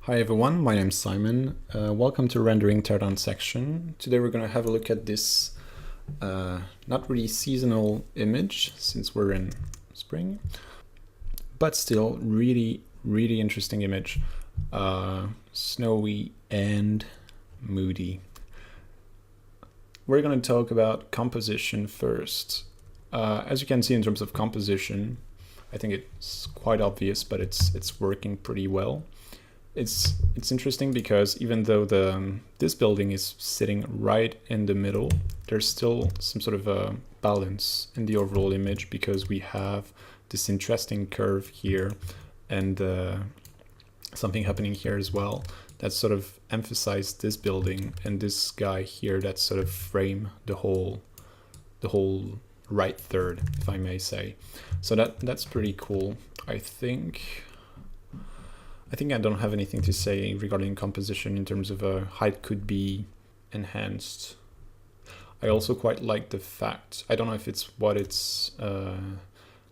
Hi everyone, my name is Simon. Welcome to Rendering Teardown section. Today we're going to have a look at this not really seasonal image since we're in spring, but still really interesting image. Snowy and moody. We're going to talk about composition first. As you can see in terms of composition, I think it's quite obvious, but it's working pretty well. It's interesting because even though this building is sitting right in the middle, there's still some sort of a balance in the overall image because we have this interesting curve here and something happening here as well that sort of emphasize this building, and this guy here that sort of frame the whole right third, if I may say. So that's pretty cool. I think I don't have anything to say regarding composition in terms of height could be enhanced. I also quite like the fact, I don't know if it's what it's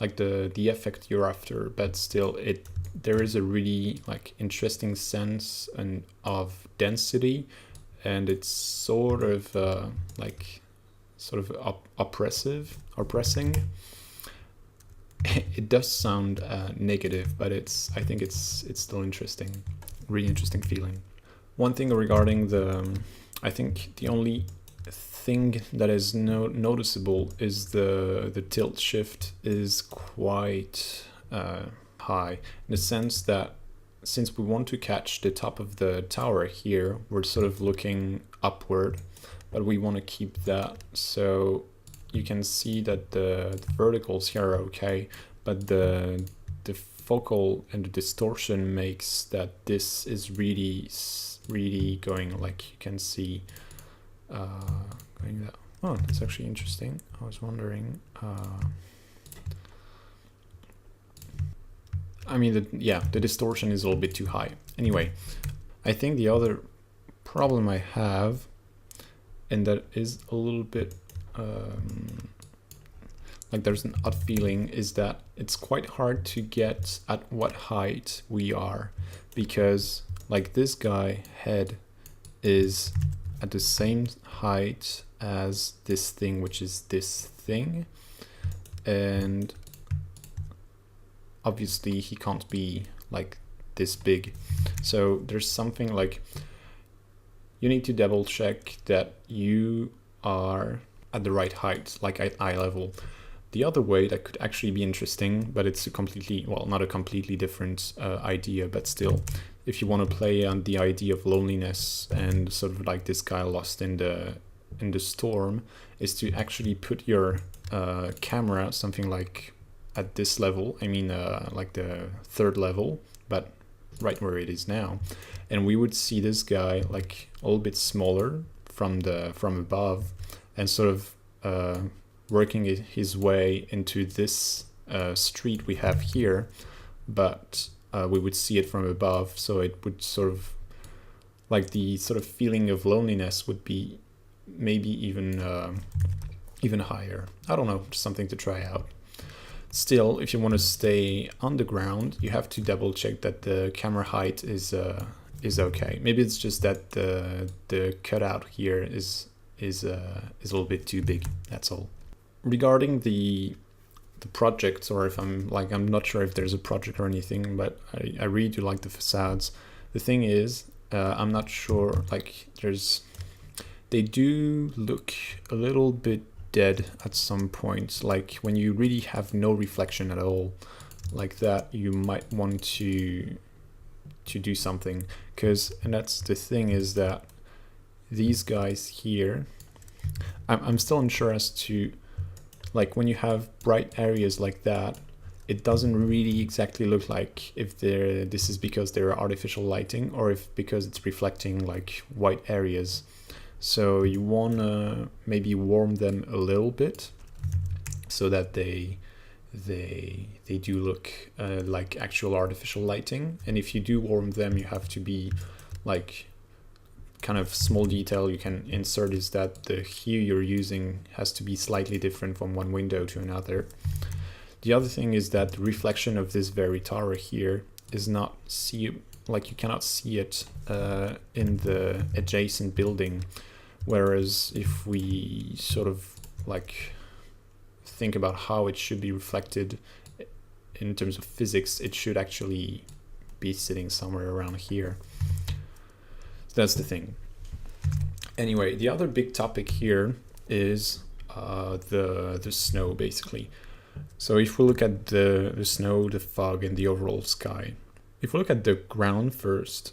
like the effect you're after, but still there is a really like interesting sense of density, and it's sort of oppressing. It does sound negative, but I think it's still interesting, really interesting feeling. One thing regarding I think the only thing that is noticeable is the tilt shift is quite high, in the sense that since we want to catch the top of the tower here, we're sort of looking upward, but we want to keep that. So you can see that the verticals here are okay, but the focal and the distortion makes that this is really going, like you can see, going that. Oh, that's actually interesting. I was wondering. I mean, the distortion is a little bit too high. Anyway, I think the other problem I have, and that is a little bit like there's an odd feeling, is that it's quite hard to get at what height we are, because like this guy head is at the same height as this thing, which is this thing, and obviously he can't be like this big. So there's something like you need to double check that you are at the right height, like at eye level. The other way that could actually be interesting, but it's a completely, well, not a completely different idea, but still, if you want to play on the idea of loneliness and sort of like this guy lost in the storm, is to actually put your camera something like at this level. I mean, like the third level, but right where it is now, and we would see this guy like a little bit smaller from above, and sort of working his way into this street we have here, but we would see it from above, so it would sort of like the sort of feeling of loneliness would be maybe even higher. I don't know, just something to try out. Still, if you want to stay on the ground, you have to double check that the camera height is okay. Maybe it's just that the cutout here is a little bit too big, that's all. Regarding the projects, or if I'm not sure if there's a project or anything, but I really do like the facades. The thing is, I'm not sure, like they do look a little bit dead at some point, like when you really have no reflection at all like that, you might want to do something, and that's the thing, is that these guys here, I'm still unsure as to, like, when you have bright areas like that, it doesn't really exactly look like if this is because they're artificial lighting, or if because it's reflecting like white areas. So you want to maybe warm them a little bit so that they do look like actual artificial lighting. And if you do warm them, you have to be like, kind of small detail you can insert is that the hue you're using has to be slightly different from one window to another. The other thing is that the reflection of this very tower here is not like you cannot see it in the adjacent building, whereas if we sort of like think about how it should be reflected in terms of physics, it should actually be sitting somewhere around here. So that's the thing. Anyway, the other big topic here is the snow, basically. So if we look at the snow, the fog, and the overall sky, if we look at the ground first,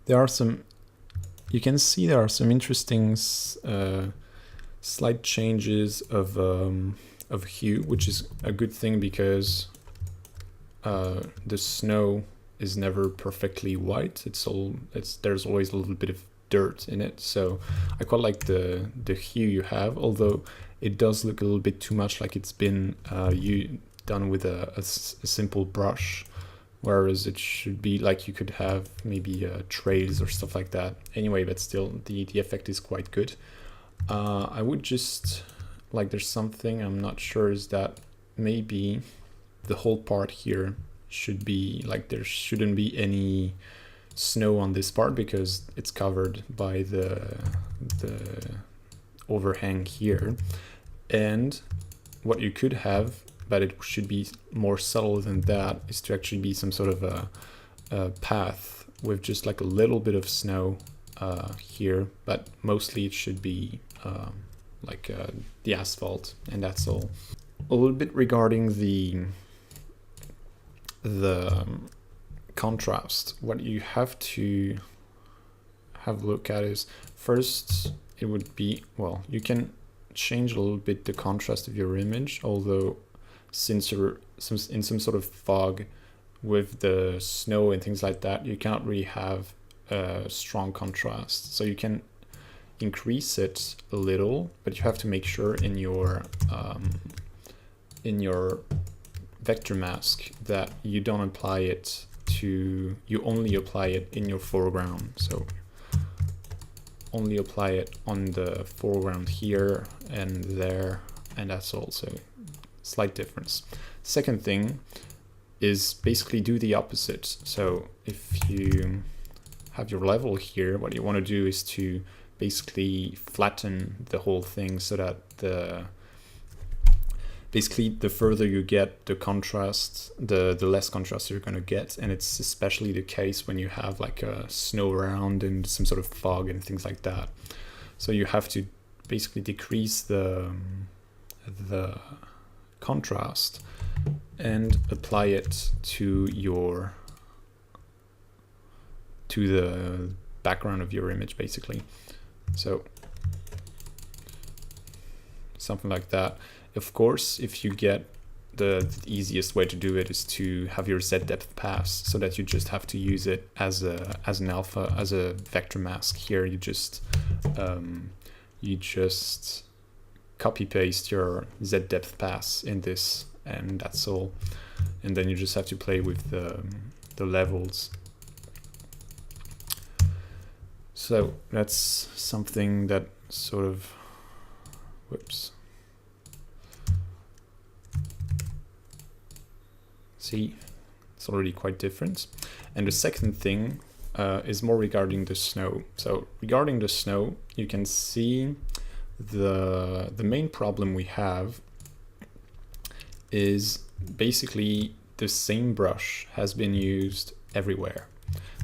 you can see there are some interesting slight changes of hue, which is a good thing because the snow is never perfectly white. There's always a little bit of dirt in it. So I quite like the hue you have, although it does look a little bit too much like it's been done with a simple brush, whereas it should be like you could have maybe trails or stuff like that. Anyway, but still the effect is quite good. I would just like, there's something I'm not sure, is that maybe the whole part here should be like, there shouldn't be any snow on this part because it's covered by the overhang here. And what you could have, but it should be more subtle than that, is to actually be some sort of a path with just like a little bit of snow here, but mostly it should be like the asphalt, and that's all. A little bit regarding the contrast, what you have to have a look at is, first it would be, well, you can change a little bit the contrast of your image, although since you're in some sort of fog with the snow and things like that, you cannot really have a strong contrast. So you can increase it a little, but you have to make sure in your vector mask that you don't apply it to, you only apply it in your foreground. So only apply it on the foreground here and there, and that's also slight difference. Second thing is basically do the opposite. So if you have your level here, what you want to do is to basically flatten the whole thing so that basically the further you get the contrast, the less contrast you're going to get. And it's especially the case when you have like a snow around and some sort of fog and things like that. So you have to basically decrease the contrast and apply it to the background of your image, basically. So something like that. Of course, if you get the easiest way to do it is to have your Z depth pass, so that you just have to use it as an alpha, as a vector mask. Here you just copy paste your Z depth pass in this, and that's all. And then you just have to play with the levels. So that's something that sort of, whoops. See, it's already quite different. And the second thing is more regarding the snow. So regarding the snow, you can see the main problem we have is basically the same brush has been used everywhere.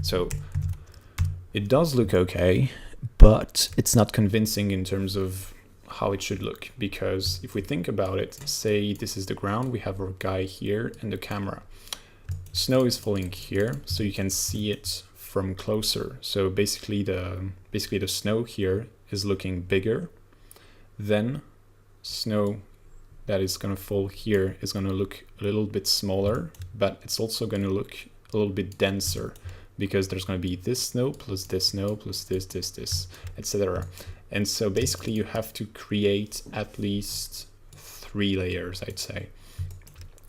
So it does look okay, but it's not convincing in terms of how it should look, because if we think about it, say this is the ground, we have our guy here and the camera. Snow is falling here, so you can see it from closer. So basically the snow here is looking bigger. Then snow that is going to fall here is going to look a little bit smaller, but it's also going to look a little bit denser, because there's going to be this snow plus this snow plus this, etc. And so basically you have to create at least 3 layers, I'd say.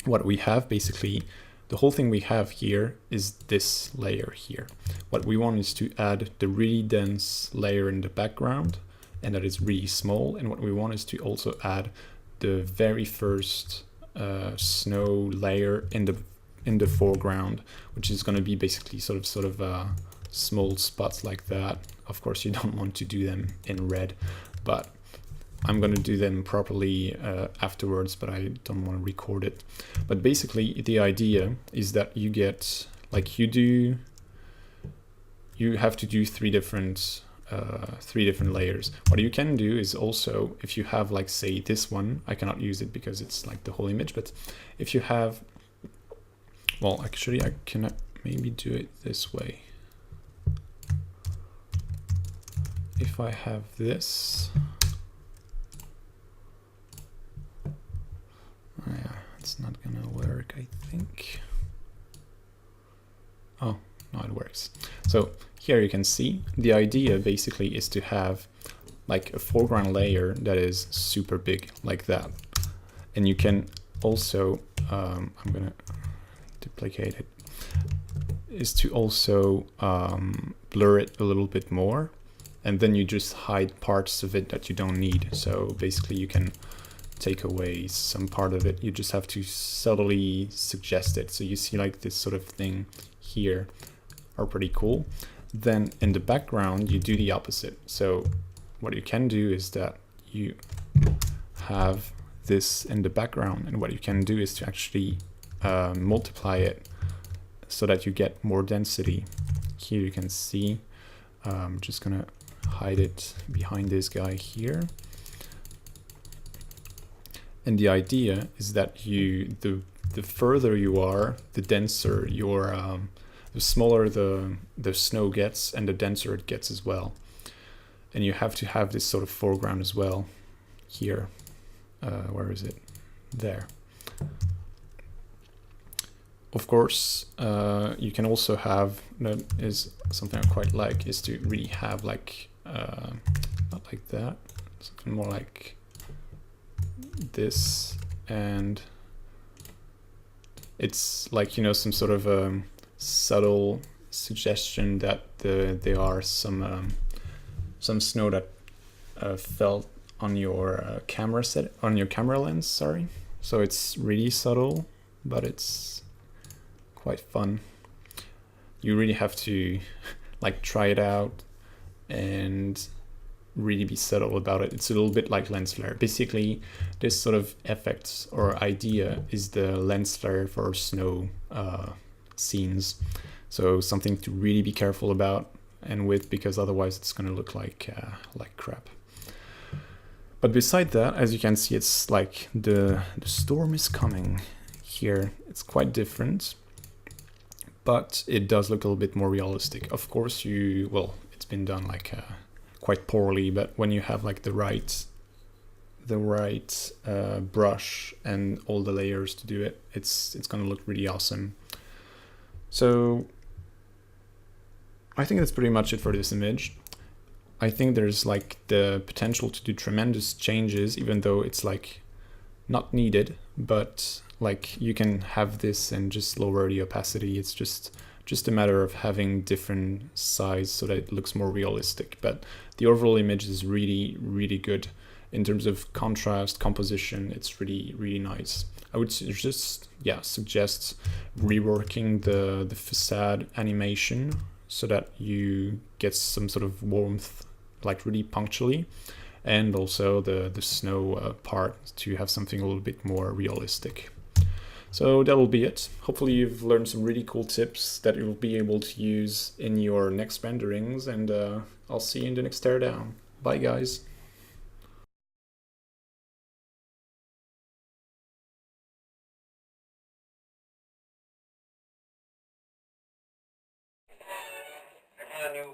What we have basically, the whole thing we have here is this layer here. What we want is to add the really dense layer in the background, and that is really small. And what we want is to also add the very first snow layer in the foreground, which is going to be basically sort of small spots like that. Of course, you don't want to do them in red, but I'm going to do them properly afterwards, but I don't want to record it. But basically, the idea is that you get, like, you have to do three different layers. What you can do is also, if you have, like, say this one, I cannot use it because it's like the whole image, but if you have, well, actually I cannot maybe do it this way. If I have this, yeah, it's not gonna work, I think. Oh, no, it works. So here you can see the idea basically is to have like a foreground layer that is super big like that. And you can also, I'm gonna duplicate it, is to also blur it a little bit more. And then you just hide parts of it that you don't need. So basically you can take away some part of it. You just have to subtly suggest it. So you see like this sort of thing here are pretty cool. Then in the background, you do the opposite. So what you can do is that you have this in the background. And what you can do is to actually multiply it so that you get more density. Here you can see, I'm just gonna hide it behind this guy here. And the idea is that the further you are, the denser your, the smaller the snow gets and the denser it gets as well. And you have to have this sort of foreground as well here. Where is it? There. Of course, you can also have, that is something I quite like, is to really have like, not like that, something more like this, and it's like, you know, some sort of subtle suggestion that there are some snow that fell on your camera set, on your camera lens, sorry. So it's really subtle, but it's quite fun. You really have to like try it out and really be subtle about it. It's a little bit like lens flare. Basically, this sort of effect or idea is the lens flare for snow scenes. So something to really be careful about and with, because otherwise it's going to look like crap. But beside that, as you can see, it's like the storm is coming here. It's quite different, but it does look a little bit more realistic. Of course, well, it's been done like quite poorly, but when you have like the right brush and all the layers to do it, it's going to look really awesome. So I think that's pretty much it for this image. I think there's like the potential to do tremendous changes, even though it's like not needed, but like you can have this and just lower the opacity. It's just a matter of having different size so that it looks more realistic. But the overall image is really, really good in terms of contrast, composition. It's really, really nice. I would just, yeah, suggest reworking the facade animation so that you get some sort of warmth, like really punctually, and also the snow part to have something a little bit more realistic. So that will be it. Hopefully you've learned some really cool tips that you'll be able to use in your next renderings, and I'll see you in the next teardown. Bye guys. New